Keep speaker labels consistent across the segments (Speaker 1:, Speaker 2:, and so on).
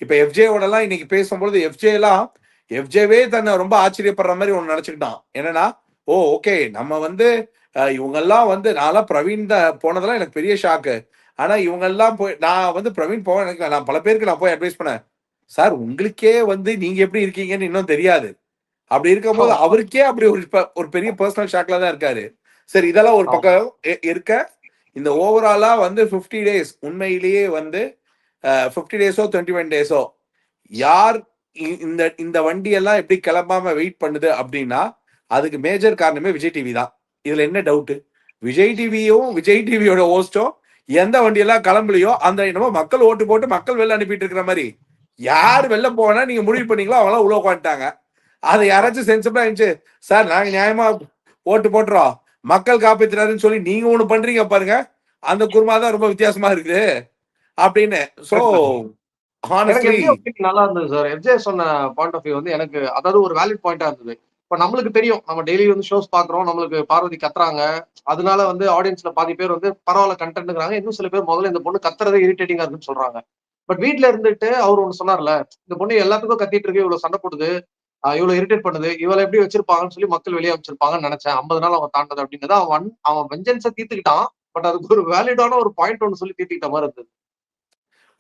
Speaker 1: இப்ப எஃப்ஜேவோட எல்லாம் இன்னைக்கு பேசும்பொழுது எஃப்ஜேவே தன்னை ரொம்ப ஆச்சரியப்படுற மாதிரி ஒண்ணு நினைச்சுக்கிட்டான். என்னன்னா, ஓ ஓகே, நம்ம வந்து இவங்கெல்லாம் வந்து நான்லாம் பிரவீன் போனதெல்லாம் எனக்கு பெரிய ஷாக்கு. ஆனா இவங்க எல்லாம் போய் நான் வந்து பிரவீன் போக நினைக்கல. நான் பல பேருக்கு நான் போய் அட்வைஸ் பண்ணேன். சார் உங்களுக்கே வந்து நீங்க எப்படி இருக்கீங்கன்னு இன்னும் தெரியாது. அப்படி இருக்கும்போது அவருக்கே அப்படி ஒரு பெரிய பர்சனல் ஷாக்ல தான் இருக்காரு. சரி, இதெல்லாம் ஒரு பக்கம் இருக்க, இந்த ஓவராலா வந்து 50 டேஸ் உண்மையிலேயே வந்து 50 டேஸோ 21 டேஸோ யார் இந்த இந்த வண்டி எல்லாம் எப்படி கிளம்பாம வெயிட் பண்ணுது அப்படின்னா, அதுக்கு மேஜர் காரணமே விஜய் டிவி தான். இதுல என்ன டவுட்? விஜய் டிவியோட ஹோஸ்டும் எந்த வண்டியெல்லாம் கிளம்பலையோ அந்த என்னமோ மக்கள் ஓட்டு போட்டு மக்கள் வெளில அனுப்பிட்டு இருக்கிற மாதிரி, யார் வெளில போனா நீங்க முடிவு பண்ணீங்களோ அவங்களாம் உள்ள உட்காந்துட்டாங்க. அதை யாராச்சும் சென்சிபிளா இருந்துச்சு, சார் நாங்க நியாயமா ஓட்டு போட்டுறோம், மக்கள் காப்பாத்துறாருன்னு சொல்லி நீங்க ஒண்ணு பண்றீங்க பாருங்க, அந்த குருமா தான் ரொம்ப வித்தியாசமா இருக்குது அப்படின்னு. சோ
Speaker 2: எனக்கு நல்லா இருந்தது சார். எஃப்ஜே சொன்ன பாயிண்ட் ஆஃப் வியூ வந்து எனக்கு அதாவது ஒரு வேலிட் பாயிண்டா இருந்தது. இப்ப நம்மளுக்கு தெரியும், நம்ம டெய்லி வந்து ஷோஸ் பாக்குறோம், நம்மளுக்கு பார்வதி கத்துறாங்க, அதனால வந்து ஆடியன்ஸ்ல பாதி பேர் வந்து பரவாயில்ல கண்டென்ட்ங்கிறாங்க, இன்னும் சில பேர் முதல்ல இந்த பொண்ணு கத்துறதே இரிட்டேட்டிங்கா இருக்குன்னு சொல்றாங்க. பட் வீட்டுல இருந்துட்டு அவர் ஒண்ணு சொன்னார்ல, இந்த பொண்ணு எல்லாத்துக்கும் கத்திட்டு இருக்கு, இவ்வளவு சண்டை போடுது, இவ்வளவு இரிட்டேட் பண்ணுது, இவளை எப்படி வச்சிருப்பாங்கன்னு சொல்லி மக்கள் வெளியே அமைச்சிருப்பாங்கன்னு நினைச்சேன். 50 நாள் அவன் தாண்டது அப்படின்னது அவன் வெஞ்சன்ஸை தீர்த்துக்கிட்டான். பட் அதுக்கு ஒரு வேலிடான ஒரு பாயிண்ட் ஒன்னு சொல்லி தீர்த்துக்கிட்ட மாதிரி இருந்தது.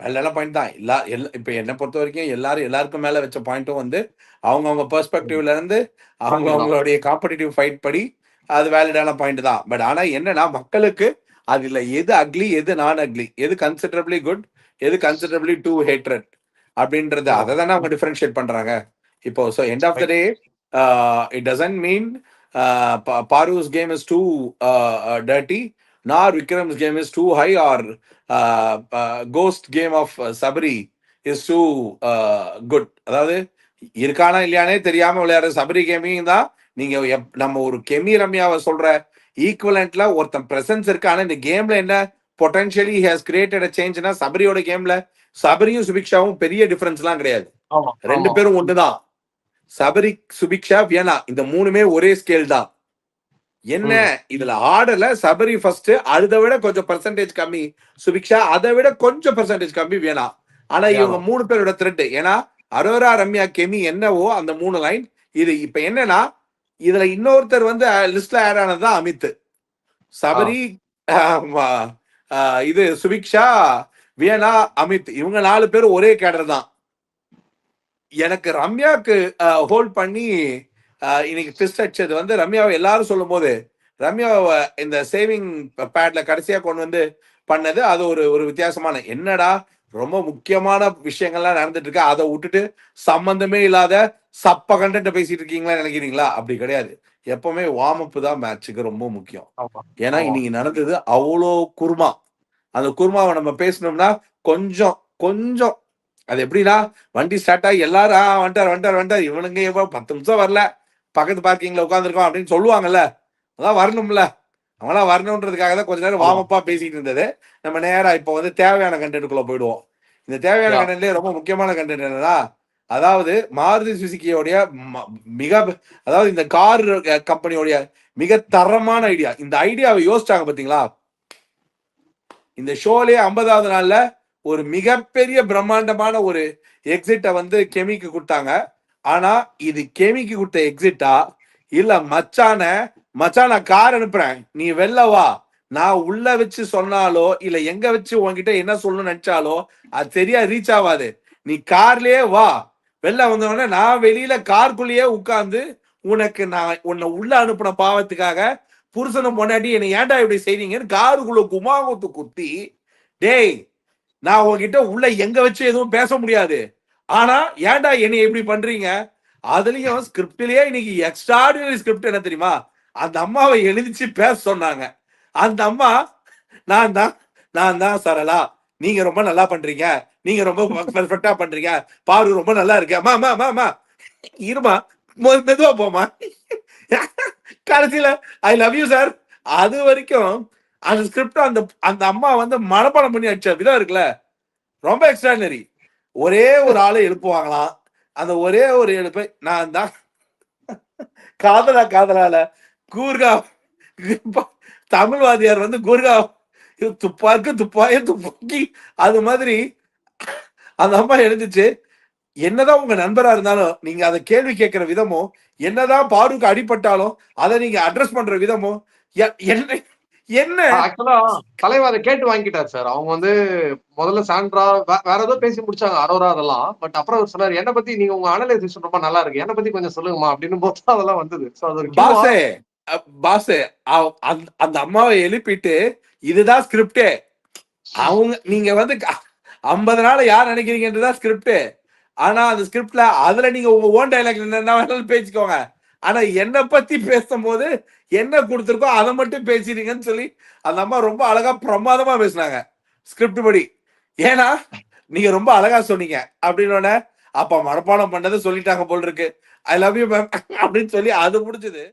Speaker 1: நல்ல பாயிண்ட் தான். இப்ப என்னை பொறுத்த வரைக்கும் எல்லாருக்கும் மேல வச்ச பாயிண்ட்டும் வந்து அவங்க பெர்ஸ்பெக்டிவ்ல இருந்து அவங்களுடைய காம்படிட்டிவ் ஃபைட் படி அது வேலிடான பாயிண்ட் தான். பட் ஆனா என்னன்னா, மக்களுக்கு அதுல எது அக்லி, எது நான் அக்லி, எது கன்சிடரபிளி குட், எது கன்சிடரபிளி டூ ஹேட்ரட் அப்படின்றது அதை தானே அவங்க டிஃபரன்ஷியேட் பண்றாங்க. இப்போ so end of the day it doesn't mean Paru's game is too dirty, nor Vikram's game is too high, or Ghost game of Sabri is too good. அதாவது இருக்கானா இல்லையானே தெரியாம விளையாடுற சபரி கேமிங் தான். நீங்க நம்ம ஒரு கெமி ரம்யாவை சொல்ற ஈக்குவலன்ட்ல ஒருத்தன் பிரசன்ஸ் இருக்கு. ஆனா இந்த கேம்ல என்ன பொட்டன்ஷியலி ஹேஸ் கிரியேட்டட் அ சேஞ்ச்னா, சபரியோட கேம்ல சபரியும் சுபிக்ஷாவும் பெரிய டிஃபரன்ஸ் எல்லாம் கிடையாது. ரெண்டு பேரும் ஒண்ணுதான். சபரி, சுபிக்ஷா, வியனா இந்த மூணுமே ஒரே ஸ்கேல் தான். என்ன இதுல ஆடல சபரி ஃபர்ஸ்ட், அதை விட கொஞ்சம் பர்சன்டேஜ் கம்மி சுபிக்ஷா, அதை விட கொஞ்சம் பர்சன்டேஜ் கம்மி வேணா. ஆனா இவங்க மூணு பேரோட த்ரெட், ஏன்னா அரோரா, ரம்யா, கெமி என்னவோ அந்த 3 லைன். இது இப்ப என்னன்னா, இதுல இன்னொருத்தர் வந்து லிஸ்ட்ல ஆட் ஆனதுதான் அமித். சபரி, இது சுபிக்ஷா, வியனா, அமித், இவங்க 4 பேரும் ஒரே கேடர் தான். எனக்கு ரம்யாக்கு ஹோல்ட் பண்ணி இன்னைக்கு ட்விஸ்ட் அடிச்சது வந்து, ரம்யாவை எல்லாரும் சொல்லும் போது ரம்யாவை இந்த சேவிங் பேட்ல கடைசியா கொண்டு வந்து பண்ணது அது ஒரு வித்தியாசமான, என்னடா ரொம்ப முக்கியமான விஷயங்கள்லாம் நடந்துட்டு இருக்கு, அதை விட்டுட்டு சம்பந்தமே இல்லாத சப்ப கண்டென்ட் பேசிட்டு இருக்கீங்களா நினைக்கிறீங்களா? அப்படி கிடையாது. எப்பவுமே வார்ம் அப் தான் மேட்சுக்கு ரொம்ப முக்கியம். ஏன்னா இன்னைக்கு நடந்தது அவ்வளோ குருமா. அந்த குருமாவை நம்ம பேசணும்னா கொஞ்சம் கொஞ்சம் அது எப்படின்னா, வண்டி ஸ்டார்ட் ஆகி எல்லாரும் வந்துட்டார் இவனுங்க 10 நிமிஷம் வரல, பக்கத்து பார்க்கிங்ல உட்காந்துருக்கோம் அப்படின்னு சொல்லுவாங்கல்ல, அதான் வரணும்ல. அவங்களாம் வரணுன்றதுக்காக தான் கொஞ்ச நேரம் வார்ம் அப்பா பேசிட்டு இருந்தது. நம்ம நேரா இப்போ வந்து தேவையான கண்டென்ட்டுக்குள்ள போயிடுவோம். இந்த தேவையான கண்டென்ட்லயே ரொம்ப முக்கியமான கண்டென்ட் என்னன்னா, அதாவது மாருதி சுசுகியோடைய அதாவது இந்த கார் கம்பெனியோடைய மிக தரமான ஐடியா. இந்த ஐடியாவை யோசிச்சாங்க பாத்தீங்களா? இந்த ஷோலயே 50வது நாள்ல ஒரு மிகப்பெரிய பிரம்மாண்டமான ஒரு எக்ஸிட்டை வந்து கெமிக்கு கொடுத்தாங்க. ஆனா இது கெமிக்கு கொடுத்த எக்ஸிட்டா இல்ல மச்சான கார் அனுப்புறேன், நீ வெளில வா, நான் உள்ள வச்சு சொன்னாலோ இல்ல எங்க வச்சு உன்கிட்ட என்ன சொல்லணும்னு நினைச்சாலோ அது சரியா ரீச் ஆகாது, நீ கார்லயே வா, வெளில வந்தவொடனே நான் வெளியில காருக்குள்ளேயே உட்கார்ந்து உனக்கு நான் உன்னை உள்ள அனுப்புன பாவத்துக்காக புருஷனும் பொண்டாட்டி என்னை ஏன்டா இப்படி செய்றீங்கன்னு காருக்குள்ள குமாங்கத்து குத்தி, டேய் நான் உங்ககிட்ட உள்ள எங்க வச்சு எதுவும் பேச முடியாது, ஆனா ஏன்டா என்னை எப்படி பண்றீங்க? அதுலயும் ஸ்கிரிப்ட்லயே இன்னைக்கு எக்ஸ்ட்ராடினரி ஸ்கிரிப்ட் என்ன தெரியுமா? அந்த அம்மாவை எழுதிச்சு பேச சொன்னாங்க. அந்த அம்மா, நான் தான் சரளா, நீங்க ரொம்ப நல்லா பண்றீங்க, நீங்க ரொம்ப பெர்ஃபெக்ட்டா பண்றீங்க, பாரு ரொம்ப நல்லா இருக்கு, அம்மா இருமா மெதுவா போமா, கடைசியில ஐ லவ் யூ சார். அது வரைக்கும் அந்த ஸ்கிரிப்ட் அந்த அம்மா வந்து மனப்பாடம் பண்ணி அடிச்ச விதம் இருக்குல்ல, ரொம்ப எக்ஸ்ட்ராடினரி. ஒரே ஒரு ஆளை எழுப்புவாங்களாம், அந்த ஒரே ஒரு எழுப்பை நான் தான் காதலால கூர்கா தமிழ்வாதியார் வந்து கூர்கா துப்பாக்கி அது மாதிரி அந்த அம்மா எழுந்துச்சு, என்னதான் உங்க நண்பரா இருந்தாலும் நீங்க அதை கேள்வி கேட்கிற விதமும், என்னதான் பாருக்கு அடிபட்டாலும் அதை நீங்க அட்ரஸ் பண்ற விதமும், என்ன என்ன
Speaker 2: ஆக்சுவலா தலைவர் அதை கேட்டு வாங்கிட்டார் சார். அவங்க வந்து முதல்ல சாண்ட்ரா வேற ஏதோ பேசி முடிச்சாங்க அரோரா அதெல்லாம். பட் அப்புறம் அவர் சொன்னாரு, என்ன பத்தி நீங்க உங்க அனலைசேஷன் ரொம்ப நல்லா இருக்கு, என்ன பத்தி கொஞ்சம் சொல்லுங்கம்மா அப்படின்னு போது அதெல்லாம் வந்தது. சோ அது ஒரு கியூவா
Speaker 1: பாஸே பாஸே அந்த அம்மாவை எழுப்பிட்டு இதுதான் ஸ்கிரிப்டே, அவங்க நீங்க வந்து 50 நாள் யார் நினைக்கிறீங்கன்றதான் ஸ்கிரிப்ட். ஆனா அந்த ஸ்கிரிப்ட்ல அதுல நீங்க உங்க ஓன் டைலாக் என்ன வேணாலும் பேசிக்கோங்க, ஆனா என்ன பத்தி பேசும்போது என்ன கொடுத்துருக்கோ அதை மட்டும் பேசிடுங்கன்னு சொல்லி அந்த அம்மா ரொம்ப அழகா பிரமாதமா பேசினாங்க ஸ்கிரிப்ட் படி. ஏன்னா நீங்க ரொம்ப அழகா சொன்னீங்க அப்படின்னு அப்ப மனப்பாடம் பண்ணதை சொல்லிட்டாங்க போல் இருக்கு, ஐ லவ் யூ மேம் அப்படின்னு சொல்லி அது முடிஞ்சது.